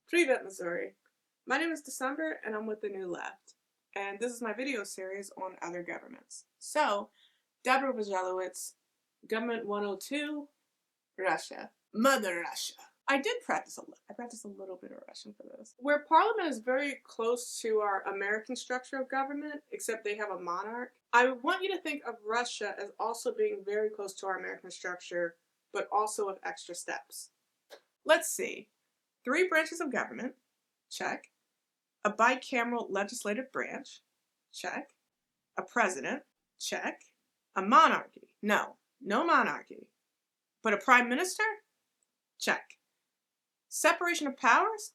Privet, Missouri. My name is December and I'm with the New Left. And this is my video series on other governments. So, Deborah Vajalowitz, Government 102, Russia. Mother Russia. I practiced a little bit of Russian for this. Where Parliament is very close to our American structure of government, except they have a monarch, I want you to think of Russia as also being very close to our American structure, but also with extra steps. Let's see. 3 branches of government, check. A bicameral legislative branch, check. A president, check. A monarchy, no monarchy. But a prime minister, check. Separation of powers?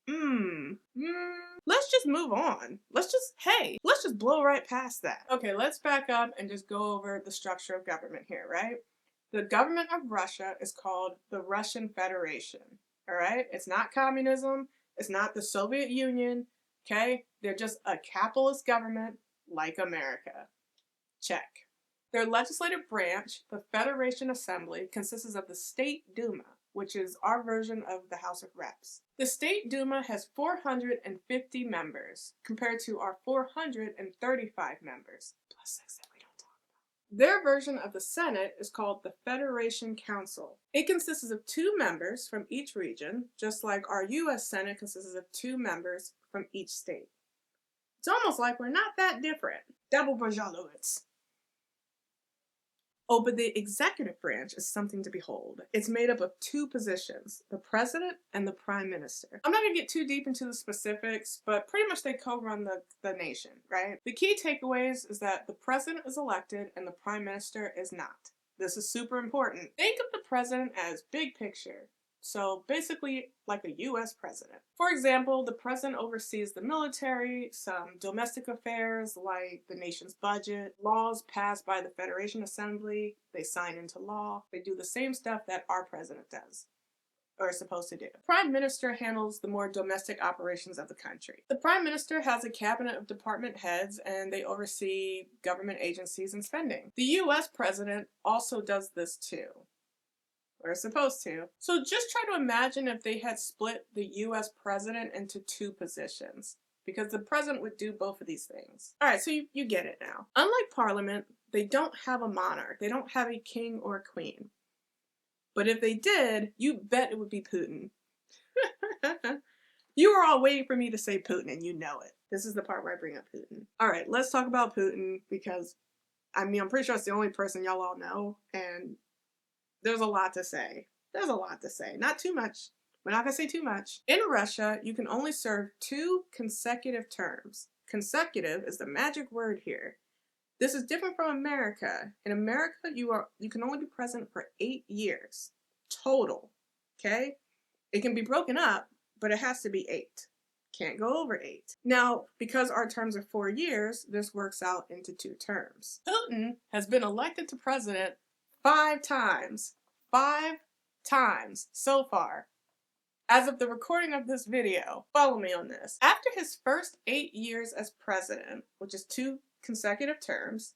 Let's just move on. Let's just blow right past that. Okay, let's back up and just go over the structure of government here, right? The government of Russia is called the Russian Federation, all right? It's not communism. It's not the Soviet Union, okay? They're just a capitalist government like America. Check. Their legislative branch, the Federation Assembly, consists of the State Duma, which is our version of the House of Reps. The State Duma has 450 members, compared to our 435 members, plus 6 that we don't talk about. Their version of the Senate is called the Federation Council. It consists of 2 members from each region, just like our US Senate consists of 2 members from each state. It's almost like we're not that different. Double Vajalowitz. Oh, but the executive branch is something to behold. It's made up of 2 positions, the president and the prime minister. I'm not gonna get too deep into the specifics, but pretty much they co-run the nation, right? The key takeaways is that the president is elected and the prime minister is not. This is super important. Think of the president as big picture. So basically like a US president. For example, the president oversees the military, some domestic affairs like the nation's budget, laws passed by the Federation Assembly, they sign into law. They do the same stuff that our president does, or is supposed to do. The prime minister handles the more domestic operations of the country. The prime minister has a cabinet of department heads and they oversee government agencies and spending. The US president also does this too. We're supposed to. So just try to imagine if they had split the US president into 2 positions, because the president would do both of these things. All right, so you get it now. Unlike Parliament, they don't have a monarch. They don't have a king or a queen. But if they did, you bet it would be Putin. You were all waiting for me to say Putin and you know it. This is the part where I bring up Putin. All right, let's talk about Putin because, I'm pretty sure it's the only person y'all all know, and there's a lot to say. There's a lot to say. Not too much. We're not gonna say too much. In Russia, you can only serve 2 consecutive terms. Consecutive is the magic word here. This is different from America. In America, you can only be president for 8 years total. Okay? It can be broken up, but it has to be 8. Can't go over 8. Now, because our terms are 4 years, this works out into 2 terms. Putin has been elected to president 5 times. 5 times so far. As of the recording of this video, follow me on this. After his first 8 years as president, which is 2 consecutive terms,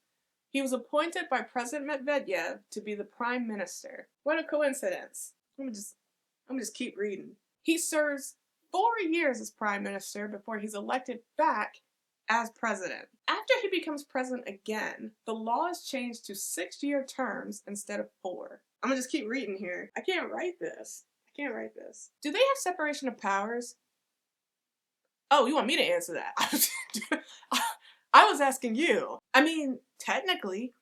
he was appointed by President Medvedev to be the prime minister. What a coincidence. I'm gonna just keep reading. He serves 4 years as prime minister before he's elected back as president. After he becomes president again, the law is changed to 6-year terms instead of 4. I'm gonna just keep reading here. I can't write this. Do they have separation of powers? Oh, you want me to answer that? I was asking you. Technically,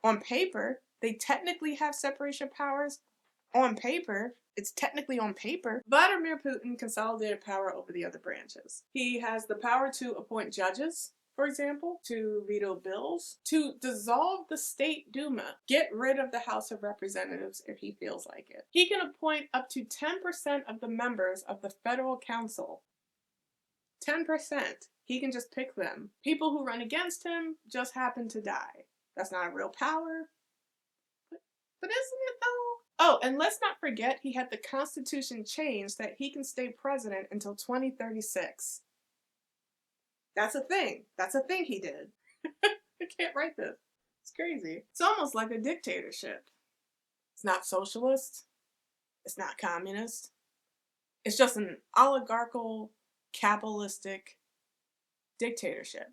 on paper, they technically have separation of powers. On paper, it's technically on paper. Vladimir Putin consolidated power over the other branches. He has the power to appoint judges, for example, to veto bills, to dissolve the State Duma, get rid of the House of Representatives if he feels like it. He can appoint up to 10% of the members of the Federal Council. 10%. He can just pick them. People who run against him just happen to die. That's not a real power. But isn't it though? Oh, and let's not forget he had the Constitution changed that he can stay president until 2036. That's a thing. That's a thing he did. I can't write this. It's crazy. It's almost like a dictatorship. It's not socialist. It's not communist. It's just an oligarchical, capitalistic dictatorship.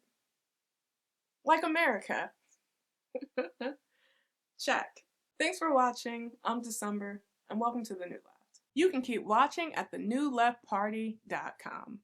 Like America. Check. Thanks for watching. I'm December, and welcome to The New Left. You can keep watching at thenewleftparty.com.